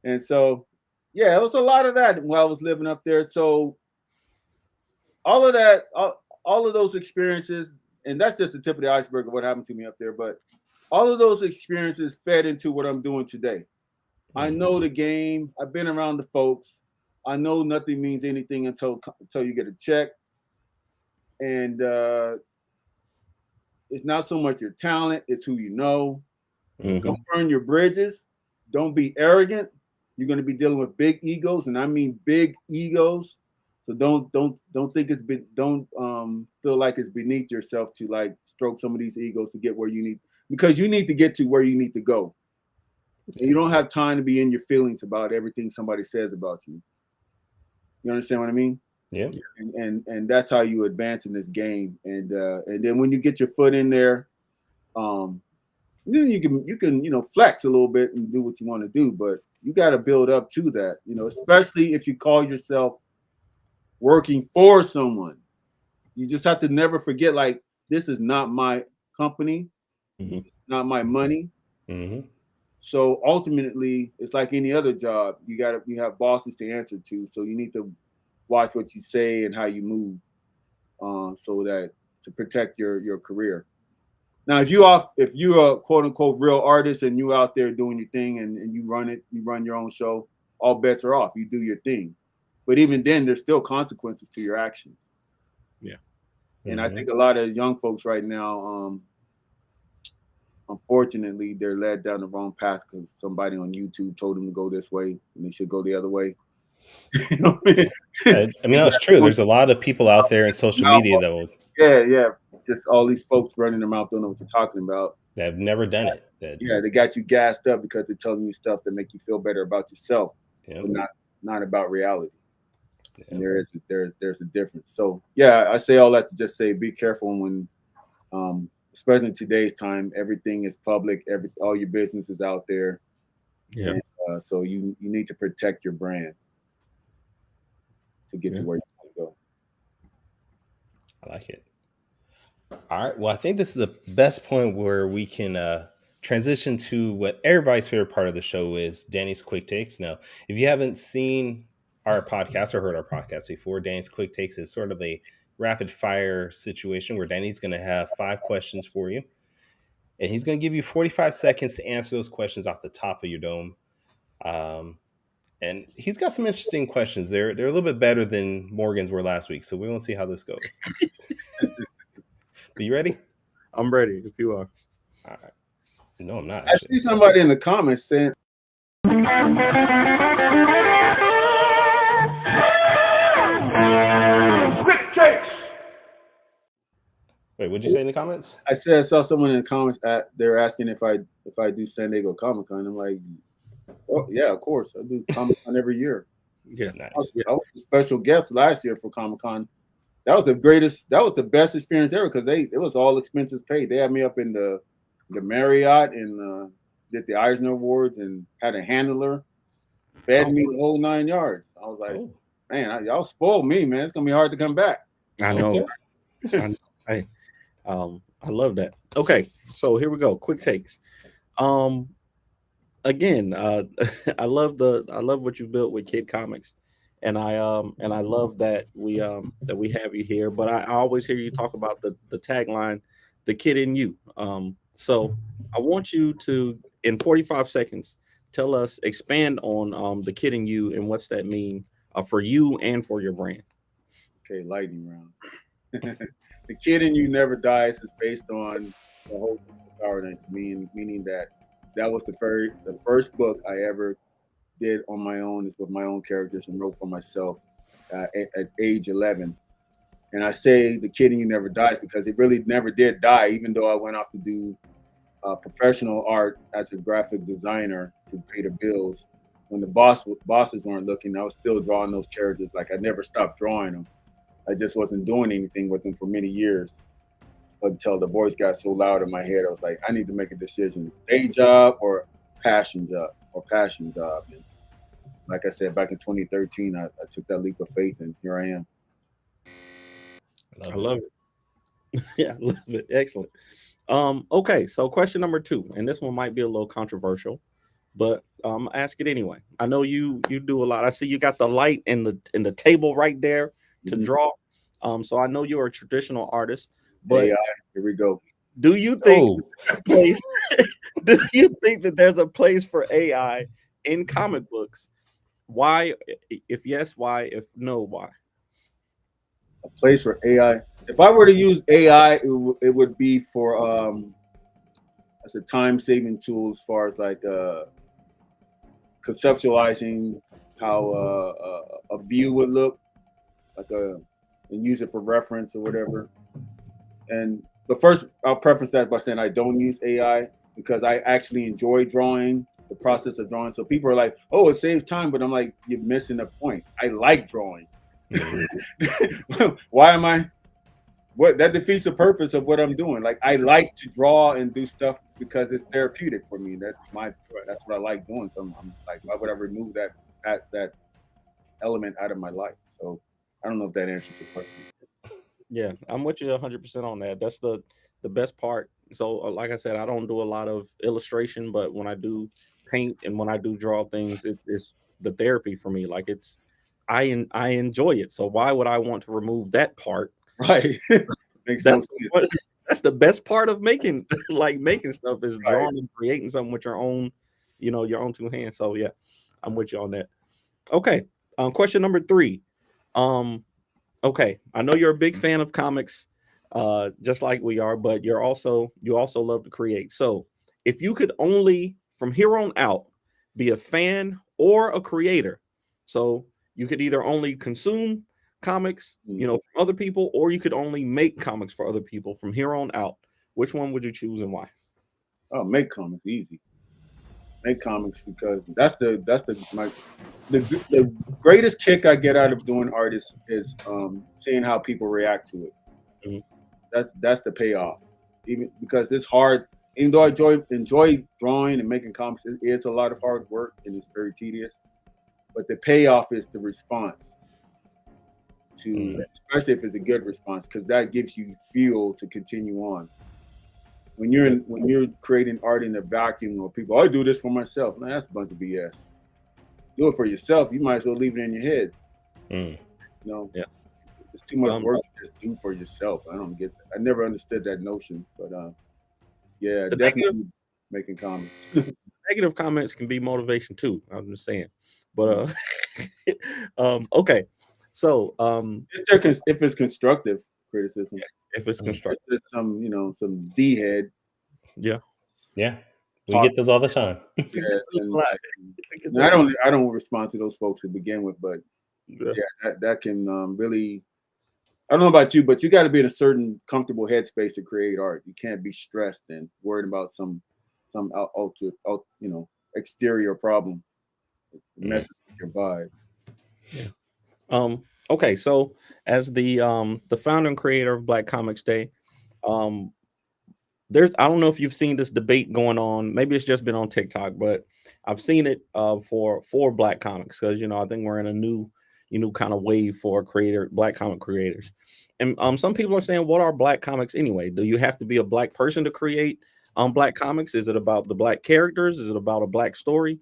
And so, yeah, it was a lot of that while I was living up there. So all of that, all of those experiences, and that's just the tip of the iceberg of what happened to me up there. But all of those experiences fed into what I'm doing today. I know the game. I've been around the folks. I know nothing means anything until you get a check. And it's not so much your talent, it's who you know. Mm-hmm. Don't burn your bridges. Don't be arrogant. You're going to be dealing with big egos, and I mean big egos. So don't don't feel like it's beneath yourself to like stroke some of these egos to get where you need, because you need to get to where you need to go. And you don't have time to be in your feelings about everything somebody says about you. You understand what I mean? Yeah. And that's how you advance in this game. And then when you get your foot in there, then you can flex a little bit and do what you want to do, but you got to build up to that, especially if you call yourself working for someone. You just have to never forget, like, this is not my company, it's not my money. Mm-hmm. So ultimately, it's like any other job. You have bosses to answer to, so you need to watch what you say and how you move, so that to protect your career. Now, if you are quote unquote real artist and you out there doing your thing and you run your own show, all bets are off. You do your thing, but even then, there's still consequences to your actions. Yeah, and I think a lot of young folks right now, unfortunately, they're led down the wrong path because somebody on YouTube told them to go this way and they should go the other way. You know what I mean? I mean, that's true. There's a lot of people out there in social media Yeah. Just all these folks running their mouth, don't know what you're talking about. that have never done it. That Yeah, they got you gassed up because they're telling you stuff that make you feel better about yourself, you but know, not about reality. And yeah. there's a difference. So yeah, I say all that to just say be careful when, especially in today's time, everything is public. All your business is out there. Yeah. And, so you need to protect your brand to get to Yeah. where you want to go. I like it. All right. Well, I think this is the best point where we can transition to what everybody's favorite part of the show is, Danny's quick takes. Now, if you haven't seen our podcast or heard our podcast before, Danny's quick takes is sort of a rapid fire situation where Danny's going to have 5 questions for you, and he's going to give you 45 seconds to answer those questions off the top of your dome. And he's got some interesting questions. They're a little bit better than Morgan's were last week, so we will see how this goes. Are you ready? I'm ready if you are. All right. No, I'm not. I see somebody in the comments saying, Quick takes. Wait, what'd you say in the comments? I saw someone in the comments they're asking if I do San Diego Comic Con. I'm like, oh yeah, of course I do Comic Con every year. Yeah. Nice. I was a special guest last year for Comic Con. That was the best experience ever because it was all expenses paid. They had me up in the Marriott and did the Eisner Awards and had a handler, fed me the whole 9 yards. I was like, man, y'all spoiled me, man. It's gonna be hard to come back. I know. I love that. Okay, so here we go. Quick takes. Again, I love what you built with Kid Comics, and I love that we have you here. But I always hear you talk about the tagline, "The Kid in You." So I want you to, in 45 seconds, expand on the Kid in You and what's that mean for you and for your brand. Okay, lightning round. The Kid in You Never Dies is based on the whole Power Nights, meaning that was the first book I ever did on my own, with my own characters and wrote for myself at age 11. And I say the Kid in You Never Dies because it really never did die, even though I went off to do professional art as a graphic designer to pay the bills. When the bosses weren't looking, I was still drawing those characters. Like I never stopped drawing them. I just wasn't doing anything with them for many years until the voice got so loud in my head. I was like, I need to make a decision: day job or passion job. And like I said, back in 2013, I took that leap of faith, and here I am. I love it. Yeah, I love it. Excellent. Okay, so question number 2, and this one might be a little controversial, but ask it anyway. I know you do a lot. I see you got the light in the table right there to draw. So I know you're a traditional artist, but AI, here we go. Do you think do you think that there's a place for AI in comic books? Why? If yes, why? If no, why? A place for AI. If I were to use AI, it would be for as a time-saving tool, as far as like conceptualizing how a view would look, and use it for reference or whatever. But first, I'll preface that by saying I don't use AI because I actually enjoy drawing, the process of drawing. So people are like, "Oh, it saves time," but I'm like, "You're missing the point. I like drawing. Why am I? What that defeats the purpose of what I'm doing. Like I like to draw and do stuff because it's therapeutic for me. That's what I like doing. So I'm like, why would I remove that element out of my life? So I don't know if that answers your question. Yeah, I'm with you 100% on that. That's the best part. So, like I said, I don't do a lot of illustration, but when I do paint and when I do draw things, it's the therapy for me. Like I enjoy it. So why would I want to remove that part? Right. That's the best part of making stuff is drawing and creating something with your own 2 hands. So yeah, I'm with you on that. Okay. Question number 3. Okay, I know you're a big fan of comics, just like we are, but you also love to create. So if you could only from here on out be a fan or a creator, so You could either only consume comics, Mm. you know, from other people, or you could only make comics for other people from here on out. Which one would you choose and why? Oh, make comics easy. Make comics because the greatest kick I get out of doing art is seeing how people react to it. Mhm. That's the payoff. Even because it's hard. Even though I enjoy drawing and making comics, it's a lot of hard work and it's very tedious. But the payoff is the response to, especially if it's a good response, because that gives you fuel to continue on. When you're creating art in a vacuum, or people, I do this for myself. Man, that's a bunch of BS. Do it for yourself. You might as well leave it in your head. Mm. You know, Yeah. it's too much work to just do for yourself. I don't get that. I never understood that notion, but yeah, The definitely making comics. negative comments can be motivation too. I'm just saying. But okay. So If it's constructive criticism, if it's Mm. constructive, it's just some D head. yeah. Yeah, we Talk- get those all the time. Yeah, and And I don't respond to those folks to begin with, but yeah. yeah, that can really. I don't know about you, but you got to be in a certain comfortable headspace to create art. You can't be stressed and worried about some exterior problem. It messes with your vibe. Yeah. Okay, so as the founder and creator of Black Comics Day, um there's I don't know if you've seen this debate going on. Maybe it's just been on TikTok, but I've seen it for Black comics because I think we're in a new kind of wave for Black comic creators. And some people are saying, what are Black comics anyway? Do you have to be a Black person to create Black comics? Is it about the Black characters? Is it about a Black story?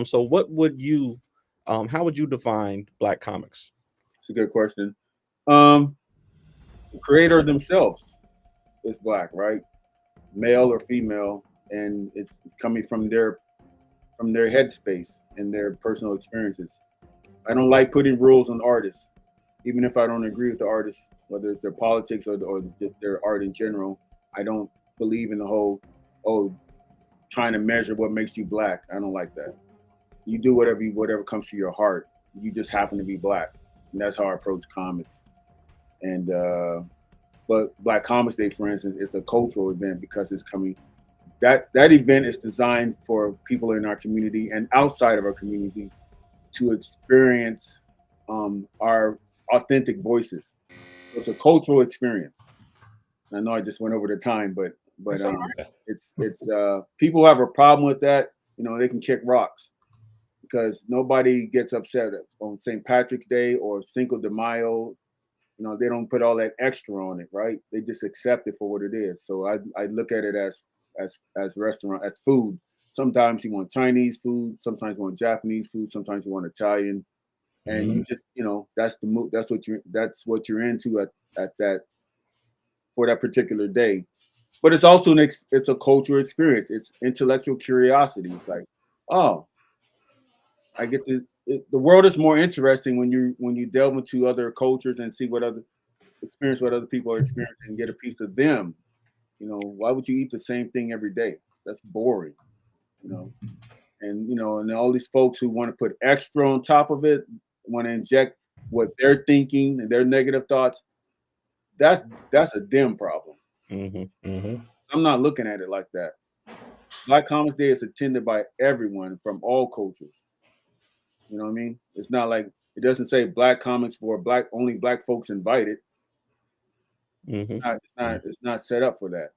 So what would you how would you define Black comics? It's a good question. The creator themselves is black, right? Male or female, and it's coming from their headspace and their personal experiences. I don't like putting rules on artists, even if I don't agree with the artist, whether it's their politics or just their art in general. I don't believe in the whole trying to measure what makes you black. I don't like that. You do whatever comes to your heart. You just happen to be black, and that's how I approach comics. And but Black Comics Day, for instance, is a cultural event because it's coming. That event is designed for people in our community and outside of our community to experience our authentic voices. So it's a cultural experience. I know I just went over the time, but That's all it's people who have a problem with that. They can kick rocks because nobody gets upset on St. Patrick's Day or Cinco de Mayo. They don't put all that extra on it, right? They just accept it for what it is. So I look at it as restaurant, as food. Sometimes you want Chinese food, sometimes you want Japanese food, sometimes you want Italian, and you just that's the mood. That's what you're into at that for that particular day. But it's also it's a cultural experience. It's intellectual curiosity. It's like, oh, I get to. The world is more interesting when you delve into other cultures and see experience what other people are experiencing and get a piece of them. Why would you eat the same thing every day? That's boring. And all these folks who want to put extra on top of it, want to inject what they're thinking and their negative thoughts. That's a them problem. I'm not looking at it like that. Black Comics Day is attended by everyone from all cultures. You know what I mean? It's not like it doesn't say Black comics for only Black folks invited. It's not set up for that.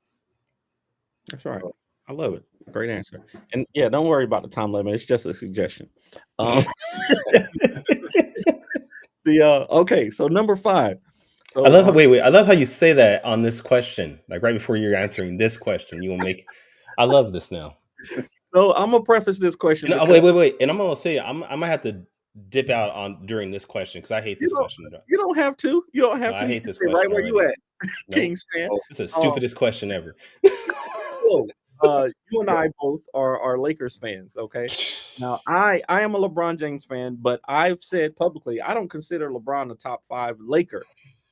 That's right. I love it. Great answer. And yeah, don't worry about the time limit. It's just a suggestion. Okay, so number 5. So I love how wait. I love how you say that on this question. Like right before you're answering this question, you will make. I love this now. So I'm gonna preface this question. Wait, and I'm gonna say I might have to dip out on during this question because I hate this question. You don't have to. You don't have No, to. I You hate can this stay right question where you already. at, Kings fan. This is the stupidest question ever. So, you and I both are Lakers fans. Okay. Now I am a LeBron James fan, but I've said publicly I don't consider LeBron a top 5 Laker.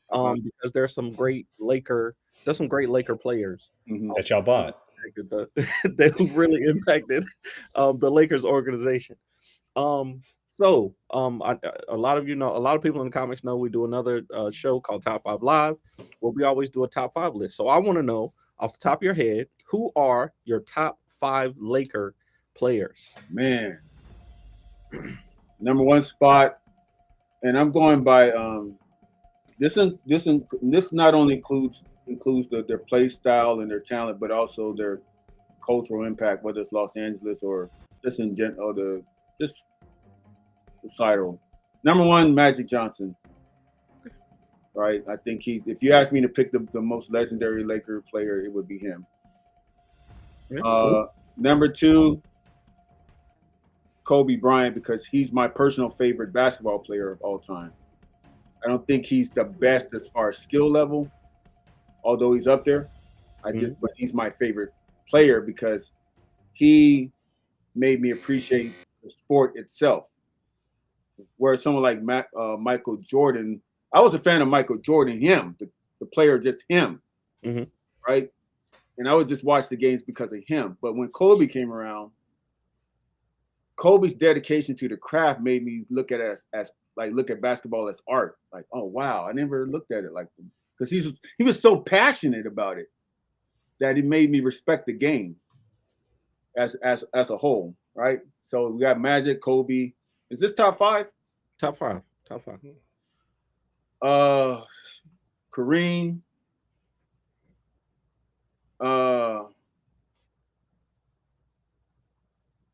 Because there's some great Laker players That y'all bought. that who've really impacted the Lakers organization. So, a lot of a lot of people in the comics know we do another show called Top 5 Live, where we always do a top 5 list. So, I want to know off the top of your head, who are your top 5 Laker players? Man, number one spot, and I'm going by this not only includes their play style and their talent, but also their cultural impact, whether it's Los Angeles or just in general, or the just societal. Number one, Magic Johnson. Right, I think if you ask me to pick the most legendary Laker player, it would be him. Yeah, cool. Number two, Kobe Bryant, because he's my personal favorite basketball player of all time. I don't think he's the best as far as skill level, although he's up there. But he's my favorite player because he made me appreciate the sport itself. Whereas someone like Michael Jordan, I was a fan of Michael Jordan, the player, just him, right? And I would just watch the games because of him. But when Kobe came around, Kobe's dedication to the craft made me look at it as look at basketball as art. Like, oh wow, I never looked at it like that. Because he was so passionate about it that it made me respect the game as a whole, right? So we got Magic, Kobe. Is this top 5? Top 5. Kareem.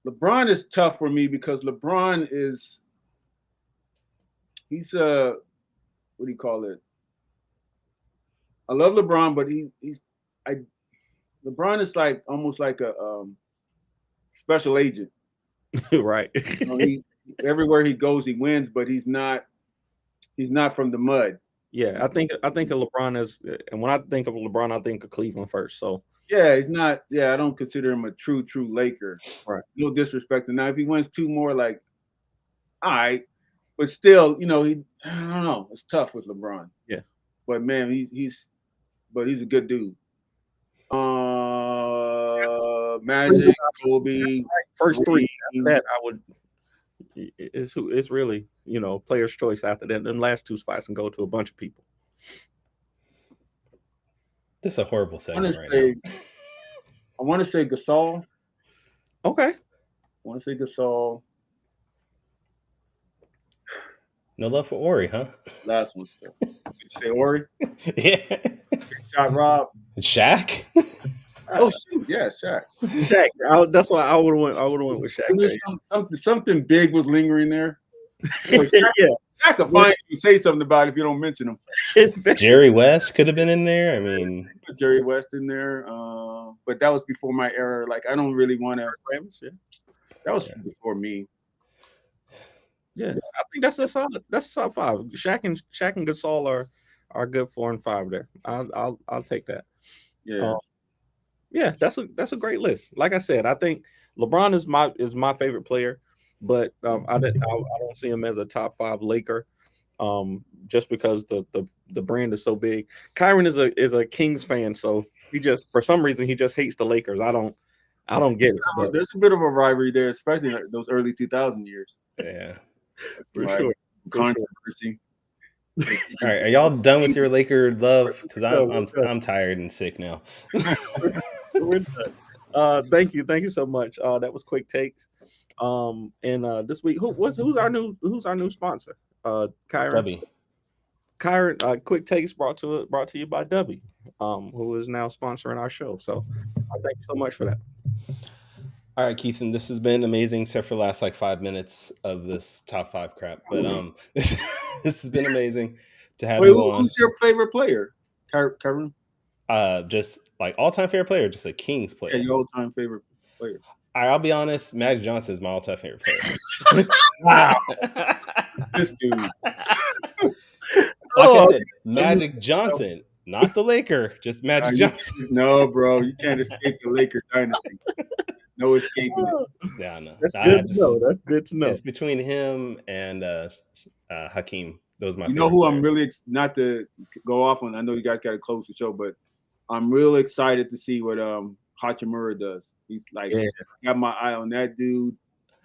LeBron is tough for me because LeBron he's what do you call it? I love LeBron, but LeBron is like almost like a special agent. Right. Everywhere he goes, he wins, but he's not from the mud. Yeah, I think of LeBron as, and when I think of LeBron, I think of Cleveland first. So yeah, he's not. Yeah, I don't consider him a true Laker. Right. No disrespect. Now, if he wins 2 more, like, all right, but still, I don't know. It's tough with LeBron. Yeah, but man, he's a good dude. Magic, Kobe, first 3. After that, I would. It's really player's choice after that. Then last 2 spots and go to a bunch of people. This is a horrible segment right now. I want to say Gasol. Okay. I want to say Gasol. No love for Ori, huh? Last one. Did you say Ori? Yeah. Shot Rob. Shaq? Oh shoot! Yeah, Shaq. That's why I would have went with Shaq. Something big was lingering there. Shaq could find you and say something about it if you don't mention him. Jerry West could have been in there. I mean, Jerry West in there, but that was before my era. Like, I don't really want to. That was before me. Yeah, I think that's a solid 5. Shaq and Gasol are good 4 and 5 there. I'll take that. Yeah. Yeah, that's a great list. Like I said, I think LeBron is my favorite player, but I don't see him as a top 5 Laker, just because the brand is so big. Kyron is a Kings fan, so he just, for some reason, he just hates the Lakers. I don't get it. But there's a bit of a rivalry there, especially in those early 2000 years. Yeah, for sure. Controversy. All right, are y'all done with your Laker love? Because I'm tired and sick now. We're done. Thank you so much. That was Quick Takes. And this week, who's our new sponsor? Kyron. Kyron. Quick Takes brought to you by Dubby, who is now sponsoring our show. So thank you so much for that. All right, Keithan, this has been amazing, except for the last 5 minutes of this top 5 crap. But this has been amazing to have you on. Who's your favorite player, Kyron? Just all-time favorite player, just a Kings player. Yeah, your all-time favorite player. I'll be honest, Magic Johnson is my all-time favorite player. Wow, this dude. I said, Magic Johnson, not the Laker, just Magic Johnson. No, bro, you can't escape the Laker dynasty. No escaping it. Yeah, no. That's good to know. That's good to know. It's between him and Hakeem. Those are my. You know who I'm really not to go off on. I know you guys got to close the show, but I'm real excited to see what Hachimura does. He's got my eye on that dude.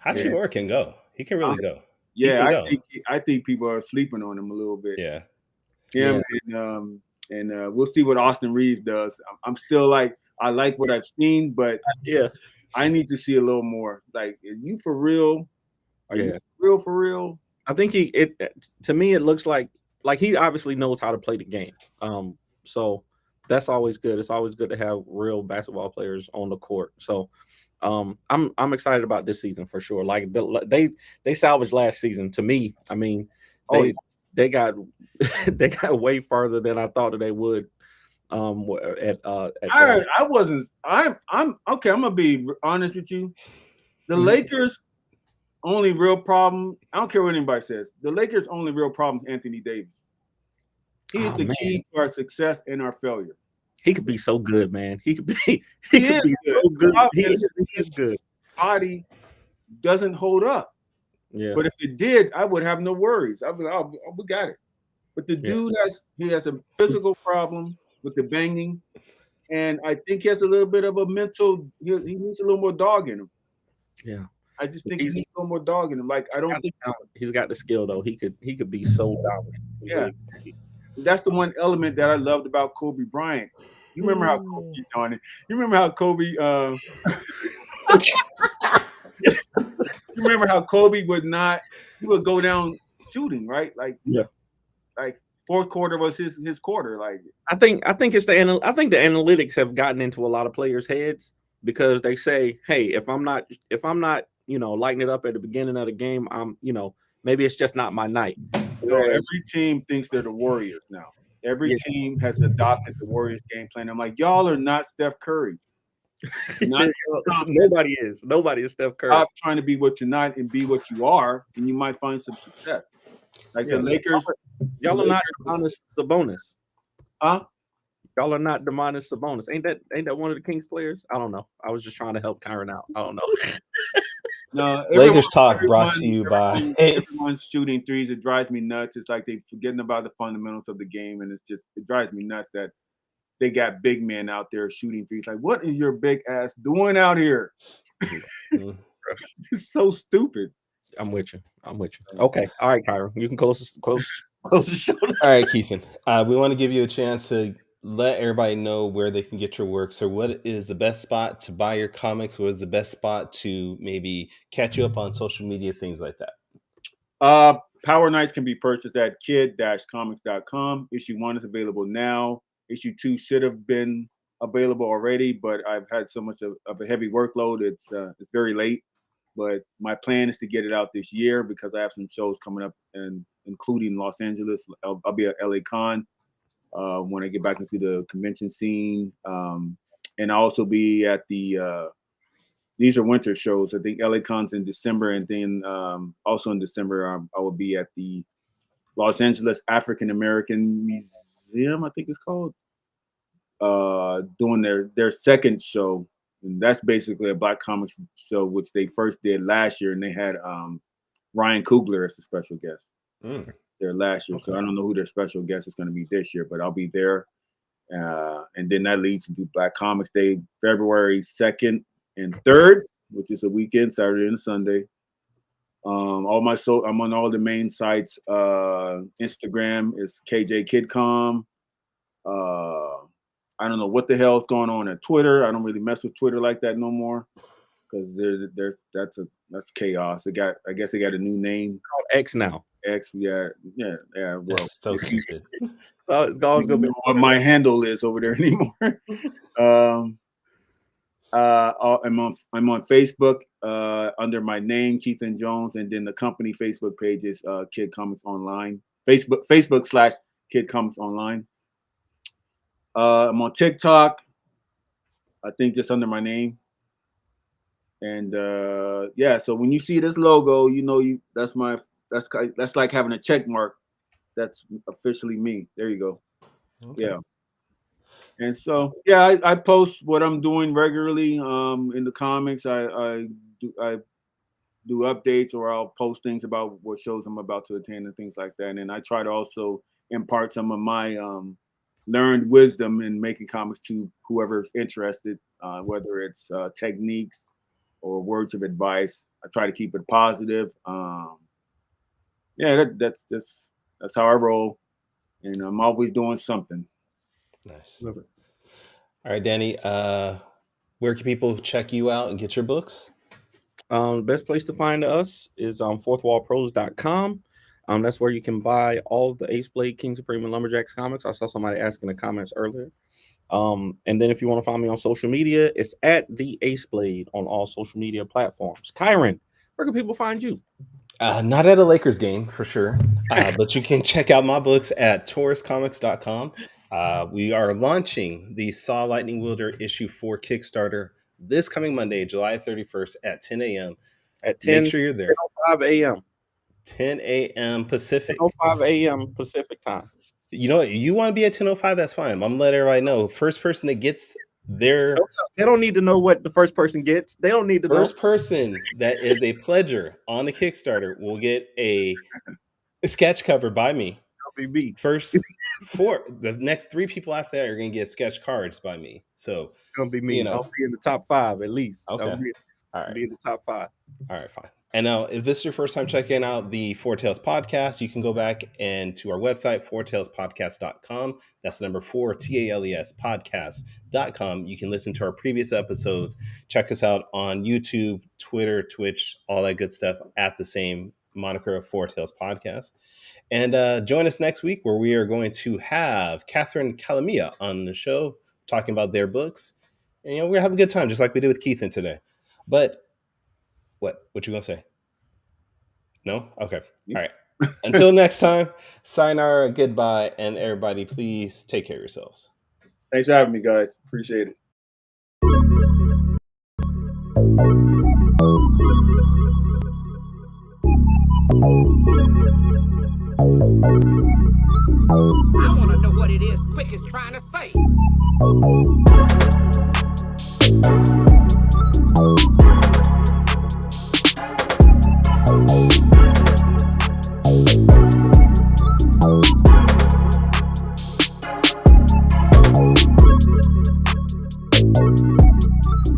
Hachimura can go. He can really go. Yeah, can go. I think people are sleeping on him a little bit. Yeah. Him and we'll see what Austin Reeves does. I'm still like, I like what I've seen, but Yeah. I need to see a little more. Like, are you for real? Are you for real? I think to me it looks like he obviously knows how to play the game. So that's always good. It's always good to have real basketball players on the court. So I'm excited about this season for sure. Like they salvaged last season to me. I mean, they got they got way farther than I thought that they would. I wasn't. I'm okay. I'm gonna be honest with you. The Lakers' only real problem. I don't care what anybody says. The Lakers' only real problem is Anthony Davis. He's the key to our success and our failure. He could be so good, man. He could be so good. He's good. Body doesn't hold up. Yeah. But if it did, I would have no worries. I'd be like, oh, we got it. But the dude has a physical problem with the banging, and I think he has a little bit of a mental. He needs a little more dog in him. Yeah. I just think he needs a little more dog in him. Like I don't think he's got the skill though. He could be so dominant. Yeah. That's the one element that I loved about Kobe Bryant. You remember how Kobe on it? You remember how Kobe you remember how Kobe he would go down shooting, right? Like fourth quarter was his quarter. Like I think it's the analytics have gotten into a lot of players' heads because they say, hey, if I'm not lighting it up at the beginning of the game, maybe it's just not my night. Every team thinks they're the Warriors now. Every team has adopted the Warriors game plan. I'm like, y'all are not Steph Curry. Nobody is. Nobody is Steph Curry. Stop trying to be what you're not and be what you are, and you might find some success. Like the Lakers, y'all are not Domantas Sabonis. Huh? Y'all are not Domantas Sabonis. Ain't that one of the Kings players? I don't know. I was just trying to help Kyron out. I don't know. No, Lakers talk brought to you by everyone's shooting threes. It drives me nuts. It's like they're forgetting about the fundamentals of the game, and it drives me nuts that they got big men out there shooting threes. Like, what is your big ass doing out here? It's so stupid. I'm with you. Okay. All right, Kyron. You can close the show. All right, Keithan. We want to give you a chance to let everybody know where they can get your work. So what is the best spot to buy your comics? What is the best spot to maybe catch you up on social media, things like that? Power Nights can be purchased at kid-comics.com. Issue 1 is available now. Issue 2 should have been available already, but I've had so much of a heavy workload. It's very late, but my plan is to get it out this year because I have some shows coming up, and including Los Angeles. I'll be at LA Con when I get back into the convention scene, and I'll also be at the these are winter shows. I think LA Con's in December, and then also in December I will be at the Los Angeles African American Museum, I think it's called, doing their second show, and that's basically a Black comics show, which they first did last year, and they had Ryan Coogler as a special guest there last year. Okay. So I don't know who their special guest is going to be this year, but I'll be there. And then that leads into Black Comics Day, February 2nd and 3rd, which is a weekend, Saturday and Sunday. I'm on all the main sites. Instagram is KJ Kidcom. I don't know what the hell is going on at Twitter. I don't really mess with Twitter like that no more because that's chaos. I guess they got a new name called X now. X, yeah. Well, that's so stupid. So it's always gonna be what my handle is over there anymore. I'm on Facebook under my name, Keithan Jones, and then the company Facebook page is Kid Comics Online. Facebook / Kid Comics Online. I'm on TikTok, I think just under my name. And so when you see this logo, that's like having a check mark. That's officially me. There you go. Okay. Yeah. And so I post what I'm doing regularly in the comics. I do updates, or I'll post things about what shows I'm about to attend and things like that. And I try to also impart some of my learned wisdom in making comics to whoever's interested, whether it's techniques or words of advice. I try to keep it positive. yeah, that's how I roll, and I'm always doing something. Nice. Love it. All right, Danny. Where can people check you out and get your books? The best place to find us is fourthwallpros.com. That's where you can buy all of the Ace Blade, King Supreme, and Lumberjacks comics. I saw somebody asking in the comments earlier. And then if you want to find me on social media, it's at the Ace Blade on all social media platforms. Kyron, where can people find you? Not at a Lakers game for sure, but you can check out my books at tauruscomics.com. We are launching the Saw Lightning Wielder issue 4 Kickstarter this coming Monday, July 31st at 10 a.m. At Make sure you're there. 10:05 a.m. 10 a.m. Pacific. 10:05 a.m. Pacific time. You know what? You want to be at 10:05? That's fine. I'm gonna let everybody know. First person that gets their They don't need to know what the first person gets. They don't need to first know. person that is a pledger on the Kickstarter will get a sketch cover by me. That'll be me. First four, the next 3 people after that are gonna get sketch cards by me. So It's gonna be me. You know. I'll be in the top 5 at least. Okay. I'll be all right. in the top 5. All right, fine. And now, if this is your first time checking out the Four Tails podcast, you can go back and to our website, fourtailspodcast.com. That's the number 4, TALES podcast.com. You can listen to our previous episodes. Check us out on YouTube, Twitter, Twitch, all that good stuff at the same moniker of Four Tails Podcast. And join us next week where we are going to have Catherine Calamia on the show talking about their books. And, we're going to have a good time, just like we did with Keithan today. But what you gonna say? No? Okay. All right. Until next time, sayonara, goodbye, and everybody, please take care of yourselves. Thanks for having me, guys. Appreciate it. I want to know what it is Quick is trying to say.